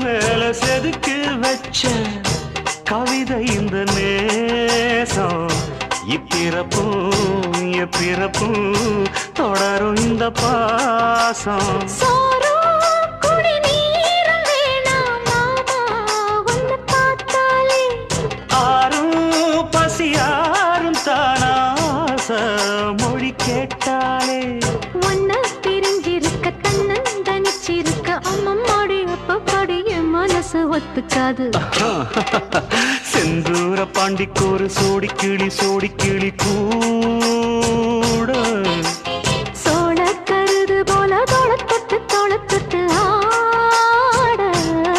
மேல செதுக்கி வச்ச கவிதை இந்த நேசம் இப்பிறப்பும் எப்பிறப்பும் தொடரும் இந்த பாசம் ஆறும் பசியாரும் தானாச மொழி கேட்டாலே ஒன்ன பிரிஞ்சிருக்க தன்னந்தனிச்சிருக்க அம்மம்மாடி அப்பப்படி என் மனசு ஒத்துக்காது செந்தூர பாண்டிக்கு ஒரு சோடி கிளி கூட